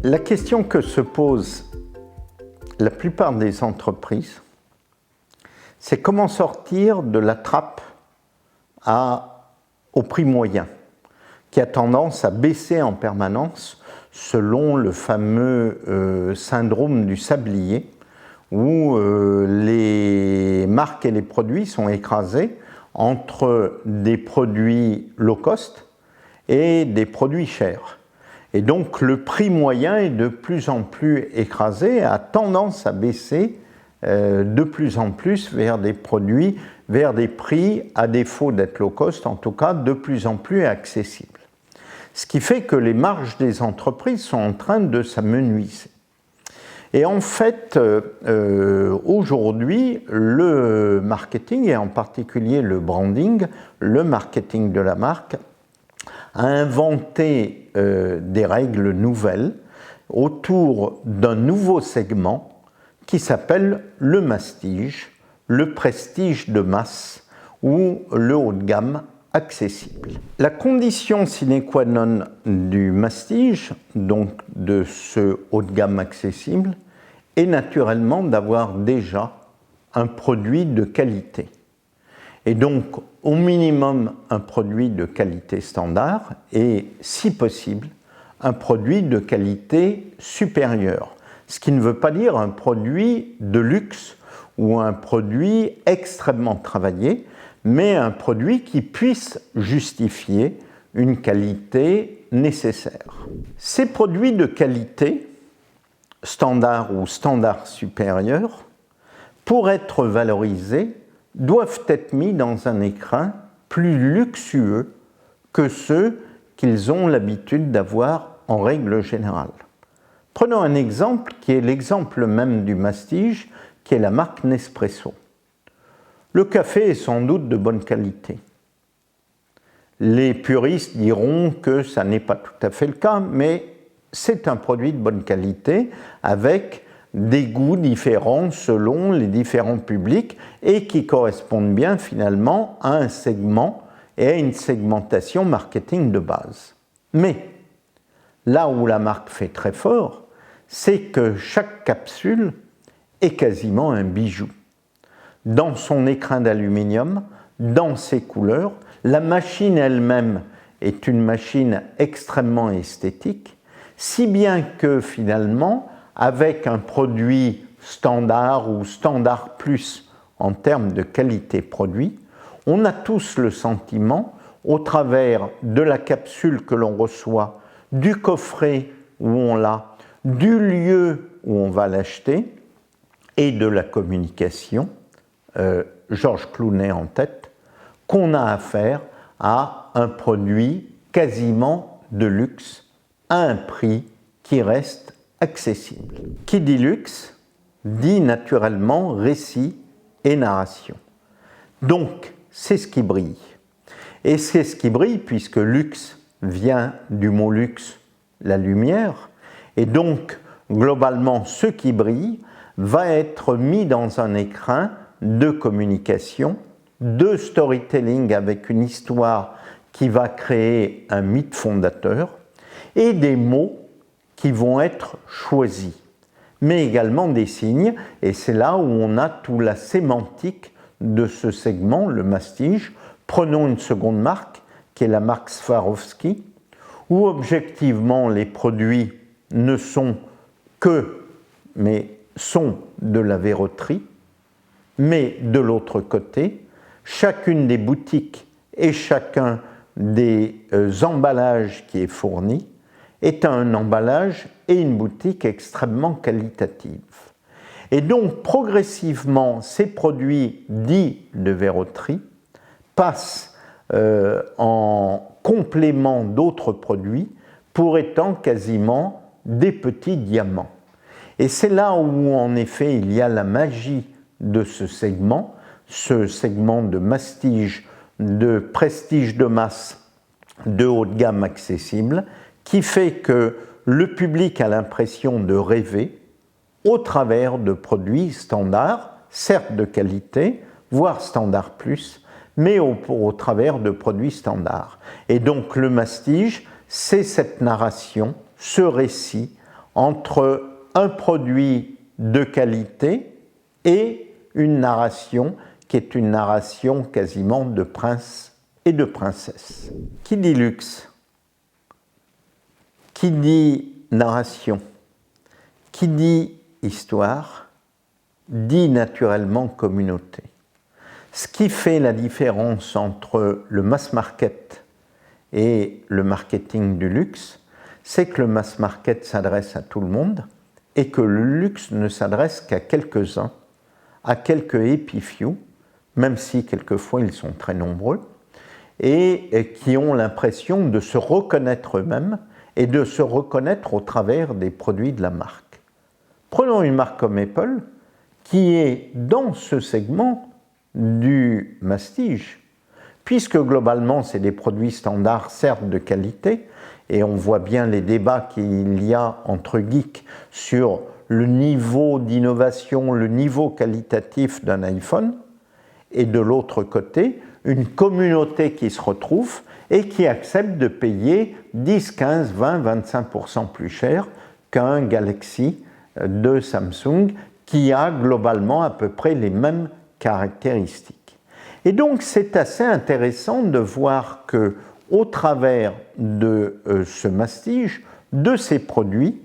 La question que se posent la plupart des entreprises, c'est comment sortir de la trappe au prix moyen, qui a tendance à baisser en permanence selon le fameux syndrome du sablier, où les marques et les produits sont écrasés entre des produits low cost et des produits chers. Et donc le prix moyen est de plus en plus écrasé, a tendance à baisser de plus en plus vers des produits, vers des prix, à défaut d'être low cost, en tout cas de plus en plus accessibles. Ce qui fait que les marges des entreprises sont en train de s'amenuiser. Et en fait, aujourd'hui, le marketing, et en particulier le branding, le marketing de la marque, a inventé des règles nouvelles autour d'un nouveau segment qui s'appelle le mastige, le prestige de masse ou le haut de gamme accessible. La condition sine qua non du mastige, donc de ce haut de gamme accessible, est naturellement d'avoir déjà un produit de qualité. Et donc, au minimum, un produit de qualité standard et, si possible, un produit de qualité supérieure. Ce qui ne veut pas dire un produit de luxe ou un produit extrêmement travaillé, mais un produit qui puisse justifier une qualité nécessaire. Ces produits de qualité, standard ou standard supérieur, pour être valorisés, doivent être mis dans un écrin plus luxueux que ceux qu'ils ont l'habitude d'avoir en règle générale. Prenons un exemple qui est l'exemple même du mastige, qui est la marque Nespresso. Le café est sans doute de bonne qualité. Les puristes diront que ça n'est pas tout à fait le cas, mais c'est un produit de bonne qualité avec des goûts différents selon les différents publics et qui correspondent bien finalement à un segment et à une segmentation marketing de base. Mais là où la marque fait très fort, c'est que chaque capsule est quasiment un bijou. Dans son écrin d'aluminium, dans ses couleurs, la machine elle-même est une machine extrêmement esthétique, si bien que finalement, avec un produit standard ou standard plus en termes de qualité produit, on a tous le sentiment, au travers de la capsule que l'on reçoit, du coffret où on l'a, du lieu où on va l'acheter et de la communication, Georges Clooney en tête, qu'on a affaire à un produit quasiment de luxe à un prix qui reste accessible. Qui dit luxe dit naturellement récit et narration. Donc, c'est ce qui brille. Et c'est ce qui brille puisque luxe vient du mot luxe, la lumière, et donc, globalement, ce qui brille va être mis dans un écrin de communication, de storytelling avec une histoire qui va créer un mythe fondateur et des mots qui vont être choisis, mais également des signes, et c'est là où on a toute la sémantique de ce segment, le mastige. Prenons une seconde marque, qui est la marque Swarovski, où objectivement les produits ne sont que, mais sont de la verroterie, mais de l'autre côté, chacune des boutiques et chacun des emballages qui est fourni est un emballage et une boutique extrêmement qualitative. Et donc, progressivement, ces produits dits de verroterie passent en complément d'autres produits pour étant quasiment des petits diamants. Et c'est là où, en effet, il y a la magie de ce segment de mastige, de prestige de masse, de haut de gamme accessible, qui fait que le public a l'impression de rêver au travers de produits standards, certes de qualité, voire standard plus, mais au travers de produits standards. Et donc le mastige, c'est cette narration, ce récit entre un produit de qualité et une narration qui est une narration quasiment de prince et de princesse. Qui dit luxe? Qui dit narration? Qui dit histoire? Dit naturellement communauté. Ce qui fait la différence entre le mass market et le marketing du luxe, c'est que le mass market s'adresse à tout le monde et que le luxe ne s'adresse qu'à quelques-uns, à quelques épiphiaux, même si quelquefois ils sont très nombreux, et qui ont l'impression de se reconnaître eux-mêmes et de se reconnaître au travers des produits de la marque. Prenons une marque comme Apple, qui est dans ce segment du mastige, puisque globalement c'est des produits standards, certes de qualité, et on voit bien les débats qu'il y a entre geeks sur le niveau d'innovation, le niveau qualitatif d'un iPhone, et de l'autre côté, une communauté qui se retrouve et qui accepte de payer 10, 15, 20, 25% plus cher qu'un Galaxy de Samsung qui a globalement à peu près les mêmes caractéristiques. Et donc c'est assez intéressant de voir que au travers de ce mastige, de ces produits,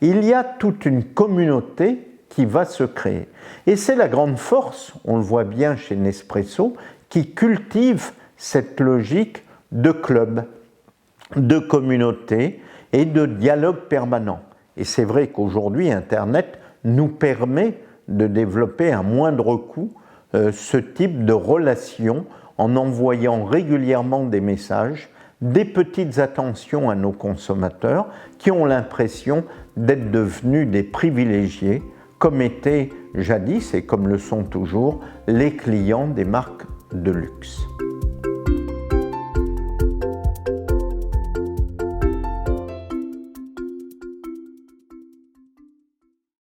il y a toute une communauté qui va se créer. Et c'est la grande force, on le voit bien chez Nespresso, qui cultive cette logique de club, de communauté et de dialogue permanent. Et c'est vrai qu'aujourd'hui, Internet nous permet de développer à moindre coût ce type de relation en envoyant régulièrement des messages, des petites attentions à nos consommateurs qui ont l'impression d'être devenus des privilégiés, comme étaient jadis et comme le sont toujours les clients des marques de luxe.